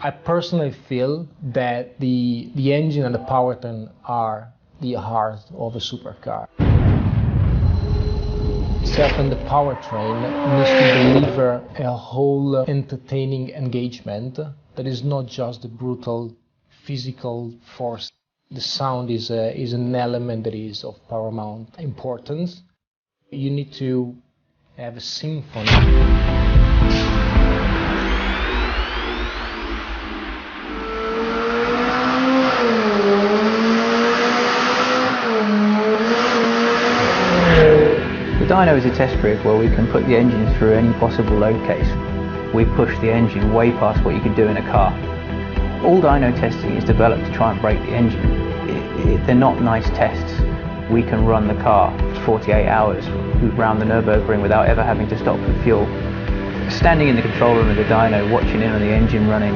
I personally feel that the engine and the powertrain are the heart of a supercar. Itself and the powertrain needs to deliver a whole entertaining engagement that is not just the brutal physical force. The sound is an element that is of paramount importance. You need to have a symphony. The dyno is a test rig where we can put the engine through any possible load case. We push the engine way past what you can do in a car. All dyno testing is developed to try and break the engine. They're not nice tests. We can run the car for 48 hours round the Nürburgring without ever having to stop for fuel. Standing in the control room of the dyno, watching in on the engine running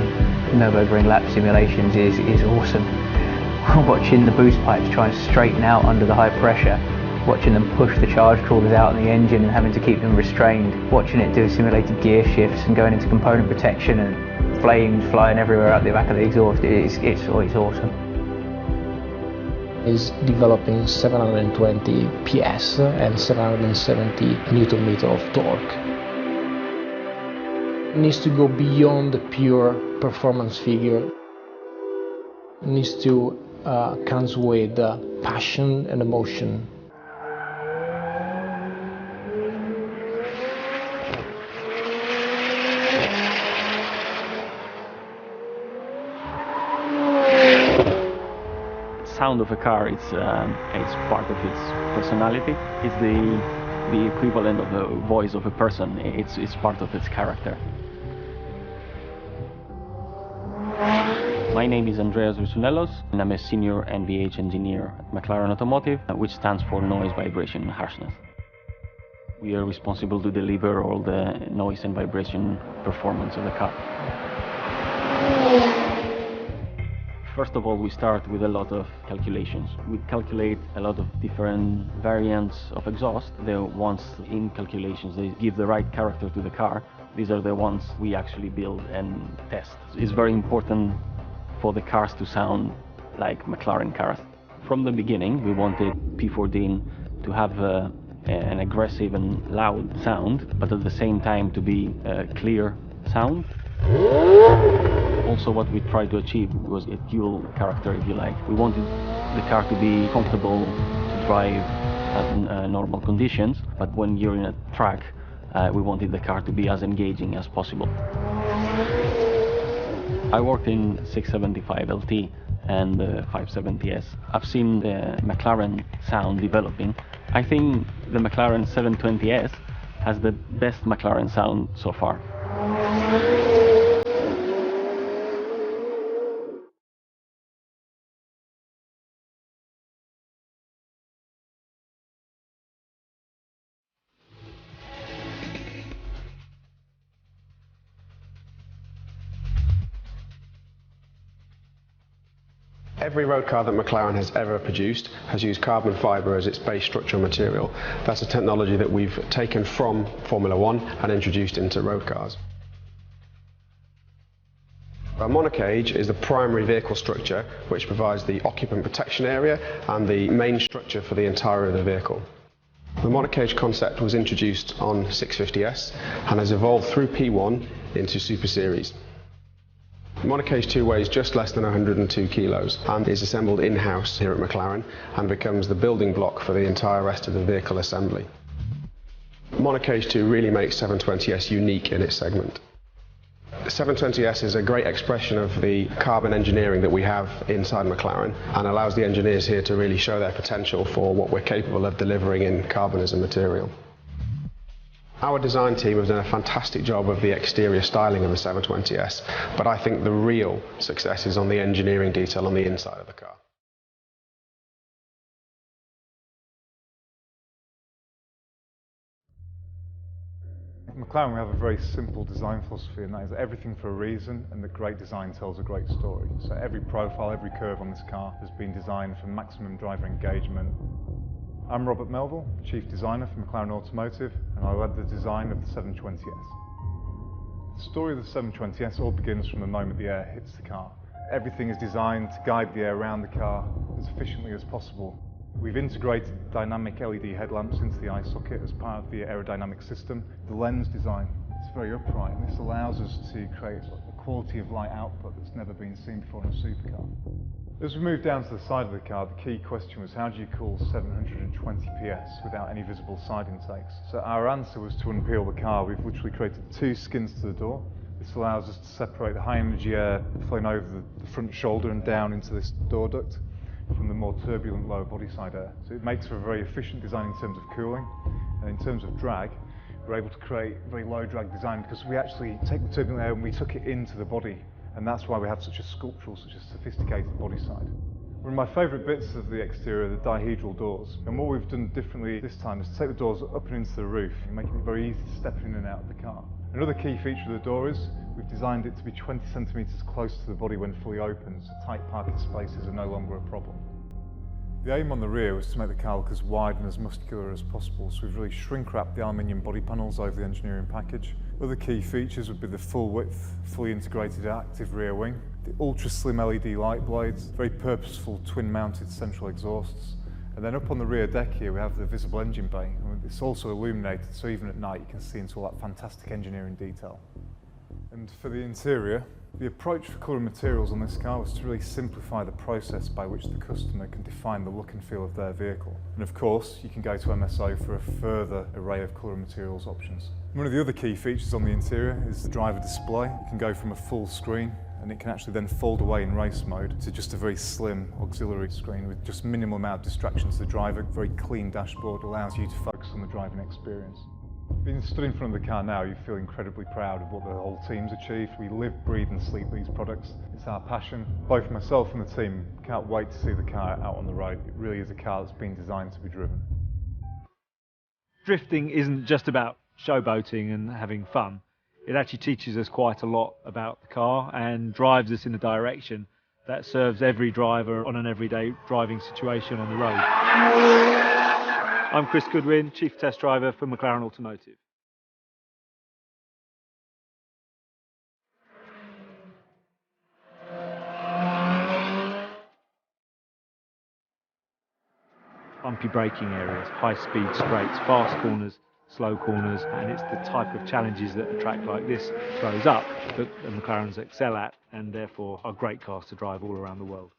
Nürburgring lap simulations is awesome. Watching the boost pipes try and straighten out under the high pressure, watching them push the charge coolers out on the engine and having to keep them restrained, watching it do simulated gear shifts and going into component protection and flames flying everywhere out the back of the exhaust, it's awesome. Is developing 720 PS and 770 Nm of torque. It needs to go beyond the pure performance figure. It needs to comes with passion and emotion. Sound of a car, it's part of its personality. It's the equivalent of the voice of a person. It's part of its character. My name is Andreas Rusunelos, and I'm a senior NVH engineer at McLaren Automotive, which stands for Noise, Vibration and Harshness. We are responsible to deliver all the noise and vibration performance of the car. First of all, we start with a lot of calculations. We calculate a lot of different variants of exhaust. The ones in calculations, they give the right character to the car. These are the ones we actually build and test. It's very important for the cars to sound like McLaren cars. From the beginning, we wanted P14 to have an aggressive and loud sound, but at the same time to be a clear sound. Also, what we tried to achieve was a dual character, if you like. We wanted the car to be comfortable to drive at normal conditions, but when you're in a track, we wanted the car to be as engaging as possible. I worked in 675 LT and the 570S. I've seen the McLaren sound developing. I think the McLaren 720S has the best McLaren sound so far. Every road car that McLaren has ever produced has used carbon fibre as its base structural material. That's a technology that we've taken from Formula One and introduced into road cars. A monocage is the primary vehicle structure which provides the occupant protection area and the main structure for the interior of the vehicle. The monocage concept was introduced on 650S and has evolved through P1 into Super Series. The monocage 2 weighs just less than 102 kilos and is assembled in-house here at McLaren and becomes the building block for the entire rest of the vehicle assembly. Monocage 2 really makes 720S unique in its segment. The 720S is a great expression of the carbon engineering that we have inside McLaren and allows the engineers here to really show their potential for what we're capable of delivering in carbon as a material. Our design team have done a fantastic job of the exterior styling of the 720S, but I think the real success is on the engineering detail on the inside of the car. At McLaren we have a very simple design philosophy, and that is everything for a reason, and that great design tells a great story. So every profile, every curve on this car has been designed for maximum driver engagement. I'm Robert Melville, Chief Designer for McLaren Automotive, and I led the design of the 720S. The story of the 720S all begins from the moment the air hits the car. Everything is designed to guide the air around the car as efficiently as possible. We've integrated dynamic LED headlamps into the eye socket as part of the aerodynamic system. The lens design is very upright, and this allows us to create a quality of light output that's never been seen before in a supercar. As we moved down to the side of the car, the key question was, how do you cool 720 PS without any visible side intakes? So our answer was to unpeel the car. We've literally created 2 skins to the door. This allows us to separate the high energy air flowing over the front shoulder and down into this door duct from the more turbulent lower body side air. So it makes for a very efficient design in terms of cooling, and in terms of drag, we're able to create a very low drag design because we actually take the turbulent air and we tuck it into the body, and that's why we have such a sculptural, such a sophisticated body side. One of my favourite bits of the exterior are the dihedral doors, and what we've done differently this time is to take the doors up and into the roof, making it very easy to step in and out of the car. Another key feature of the door is we've designed it to be 20 centimetres close to the body when fully open, so tight parking spaces are no longer a problem. The aim on the rear was to make the car look as wide and as muscular as possible, so we've really shrink-wrapped the aluminium body panels over the engineering package. Other key features would be the full-width, fully integrated active rear wing, the ultra-slim LED light blades, very purposeful twin-mounted central exhausts, and then up on the rear deck here we have the visible engine bay. It's also illuminated, so even at night you can see into all that fantastic engineering detail. And for the interior, the approach for colour materials on this car was to really simplify the process by which the customer can define the look and feel of their vehicle. And of course, you can go to MSO for a further array of colour materials options. One of the other key features on the interior is the driver display. It can go from a full screen, and it can actually then fold away in race mode to just a very slim auxiliary screen with just minimal amount of distractions to the driver. Very clean dashboard allows you to focus on the driving experience. Being stood in front of the car now, you feel incredibly proud of what the whole team's achieved. We live, breathe and sleep these products. It's our passion. Both myself and the team can't wait to see the car out on the road. It really is a car that's been designed to be driven. Drifting isn't just about showboating and having fun. It actually teaches us quite a lot about the car and drives us in a direction that serves every driver on an everyday driving situation on the road. I'm Chris Goodwin, Chief Test Driver for McLaren Automotive. Bumpy braking areas, high-speed straights, fast corners, slow corners, and it's the type of challenges that a track like this throws up that the McLarens excel at, and therefore are great cars to drive all around the world.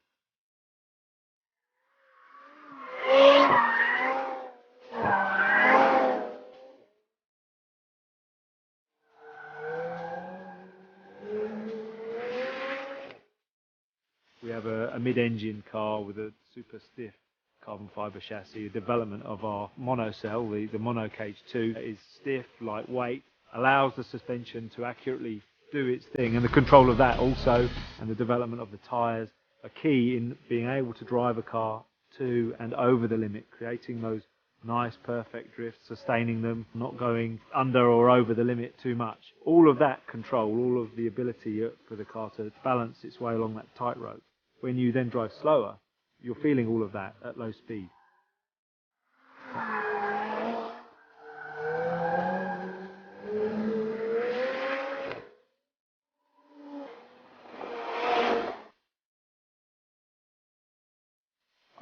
We have a mid-engine car with a super stiff carbon fibre chassis. The development of our monocell, the monocage 2, is stiff, lightweight, allows the suspension to accurately do its thing, and the control of that also, and the development of the tyres, are key in being able to drive a car to and over the limit, creating those nice perfect drifts, sustaining them, not going under or over the limit too much. All of that control, all of the ability for the car to balance its way along that tightrope. When you then drive slower, you're feeling all of that at low speed.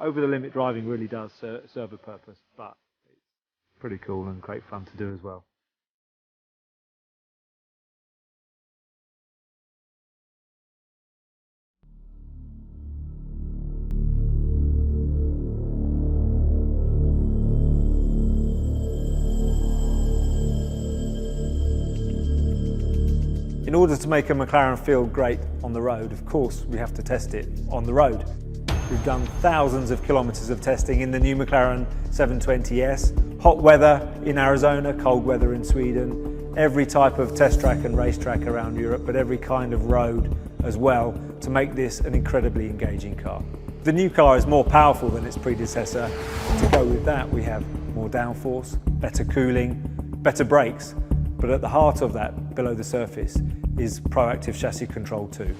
Over the limit driving really does serve a purpose, but it's pretty cool and great fun to do as well. In order to make a McLaren feel great on the road, of course, we have to test it on the road. We've done thousands of kilometres of testing in the new McLaren 720S, hot weather in Arizona, cold weather in Sweden, every type of test track and racetrack around Europe, but every kind of road as well, to make this an incredibly engaging car. The new car is more powerful than its predecessor. To go with that, we have more downforce, better cooling, better brakes, but at the heart of that, below the surface, is proactive chassis control too.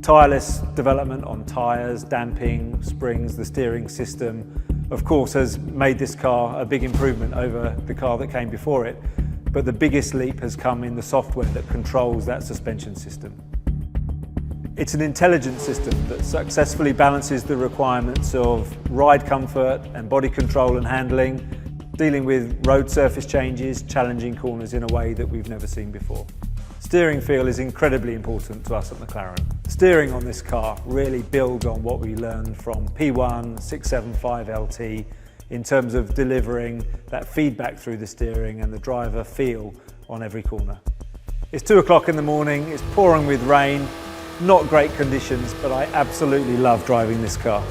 Tireless development on tyres, damping, springs, the steering system, of course, has made this car a big improvement over the car that came before it. but the biggest leap has come in the software that controls that suspension system. It's an intelligent system that successfully balances the requirements of ride comfort and body control and handling, dealing with road surface changes, challenging corners in a way that we've never seen before. Steering feel is incredibly important to us at McLaren. Steering on this car really builds on what we learned from P1, 675 LT in terms of delivering that feedback through the steering and the driver feel on every corner. It's 2 o'clock in the morning, it's pouring with rain, not great conditions, but I absolutely love driving this car.